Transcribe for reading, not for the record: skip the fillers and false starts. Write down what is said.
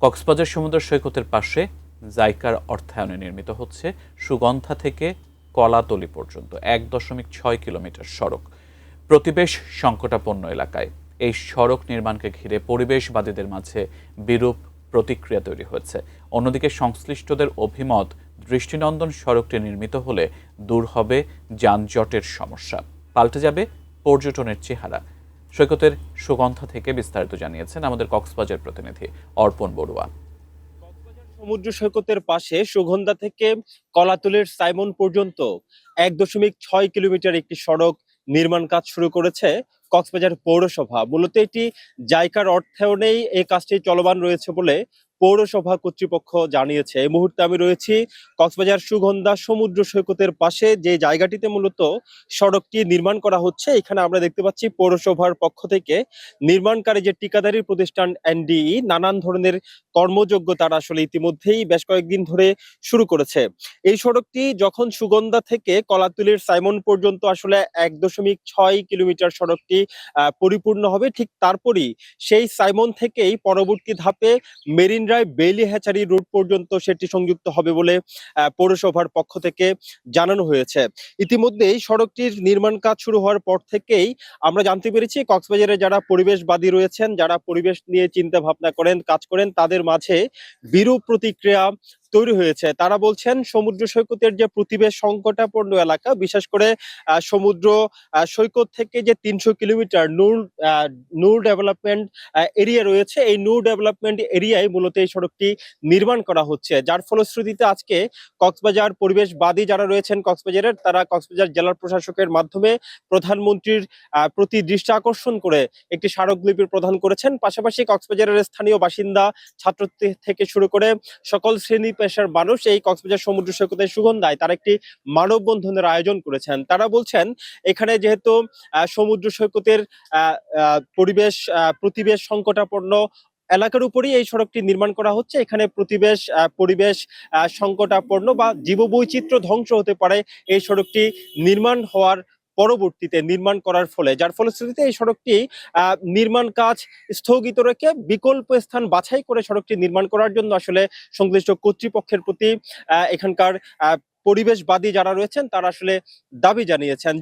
কক্সবাজার সমুদ্র সৈকতের পাশে জাইকার অর্থায়নে নির্মিত হচ্ছে সুগন্ধা থেকে কলাতলি পর্যন্ত ১.৬ কিলোমিটার সড়ক। প্রতিবেশ সংকটাপন্ন এলাকায় এই সড়ক নির্মাণকে ঘিরে পরিবেশবাদীদের মাঝে বিরূপ প্রতিক্রিয়া তৈরি হয়েছে। অন্যদিকে সংশ্লিষ্টদের অভিমত, দৃষ্টিনন্দন সড়কটি নির্মিত হলে দূর হবে যানজটের সমস্যা, পাল্টে যাবে পর্যটনের চেহারা। সৈকতের সুগন্ধা থেকে বিস্তারিত জানিয়েছেন আমাদের কক্সবাজার প্রতিনিধি অর্পণ বড়ুয়া। সমুদ্র সৈকতের পাশে সুগন্ধা থেকে কলাতলির সাইমন পর্যন্ত ১.৬ কিলোমিটার একটি সড়ক নির্মাণ কাজ শুরু করেছে কক্সবাজার পৌরসভা। মূলত এটি জাইকার অর্থায়নেই এই কাজটি চলমান রয়েছে বলে পৌরসভা কর্তৃপক্ষ জানিয়েছে। এই মুহূর্তে আমি রয়েছি কক্সবাজার সুগন্ধা সমুদ্র সৈকতের পাশে, যে জায়গাটিতে মূলত সড়কটি নির্মাণ করা হচ্ছে। এখানে আমরা দেখতে পাচ্ছি পৌরসভার পক্ষ থেকে নির্মাণকারী যে ঠিকাদারি প্রতিষ্ঠান এনডিই নানান ধরনের কর্মযোগ্য তারা আসলে ইতিমধ্যেই বেশ কয়েকদিন ধরে শুরু করেছে। এই সড়কটি যখন সুগন্ধা থেকে কলাতলির সাইমন পর্যন্ত আসলে ১.৬ কিলোমিটার সড়কটি পরিপূর্ণ হবে, ঠিক তারপরই সেই সাইমন থেকেই পরবর্তী ধাপে marine drive Bailey hatchery road পর্যন্ত সেটি সংযুক্ত হবে বলে পৌরসভার পক্ষ থেকে জানানো হয়েছে। ইতিমধ্যেই সড়কটির নির্মাণ কাজ শুরু হওয়ার পর থেকেই আমরা জানতে পেরেছি কক্সবাজারে যারা পরিবেশবাদী রয়েছেন, যারা পরিবেশ নিয়ে চিন্তা ভাবনা করেন, কাজ করেন, তাদের মাঝে বিরূপ প্রতিক্রিয়া তৈরি হয়েছে। তারা বলছেন সমুদ্র সৈকতের যে প্রতিবেশ সংকটাপন্ন এলাকা, বিশেষ করে সমুদ্র সৈকত থেকে যে ৩০০ কিলোমিটার নূর ডেভেলপমেন্ট এরিয়া রয়েছে, এই নূর ডেভেলপমেন্ট এরিয়ায় মূলত এই সড়কটি নির্মাণ করা হচ্ছে, যার ফলশ্রুতিতে আজকে কক্সবাজার পরিবেশবাদী যারা রয়েছেন কক্সবাজারের, তারা কক্সবাজার জেলার প্রশাসকের মাধ্যমে প্রধানমন্ত্রীর প্রতি দৃষ্টি আকর্ষণ করে একটি স্মারকলিপি প্রদান করেছেন। পাশাপাশি কক্সবাজারের স্থানীয় বাসিন্দা, ছাত্র থেকে শুরু করে সকল শ্রেণী পেশার মানুষ এই কক্সবাজার সমুদ্র সৈকতের সুগন্ধায় তারা একটি মানববন্ধনের আয়োজন করেছেন। তারা বলছেন এখানে যেহেতু সমুদ্র সৈকতের প্রতিবেশ সংকটাপন্ন এলাকার উপরই এই সড়কটি নির্মাণ করা হচ্ছে, এখানে পরিবেশ সংকটাপন্ন বা জীববৈচিত্র্য ধ্বংস হতে পারে এই সড়কটি নির্মাণ হওয়ার পরবর্তীতে, নির্মাণ করার ফলে, যার ফলশ্রুতিতে এই সড়কটি নির্মাণ কাজ স্থগিত রেখে বিকল্প স্থান বাছাই করে সড়কটি নির্মাণ করার জন্য আসলে সংশ্লিষ্ট কর্তৃপক্ষের প্রতি এখানকার পরিবেশবাদী যারা রয়েছেন তারা আসলে দাবি জানিয়েছেন।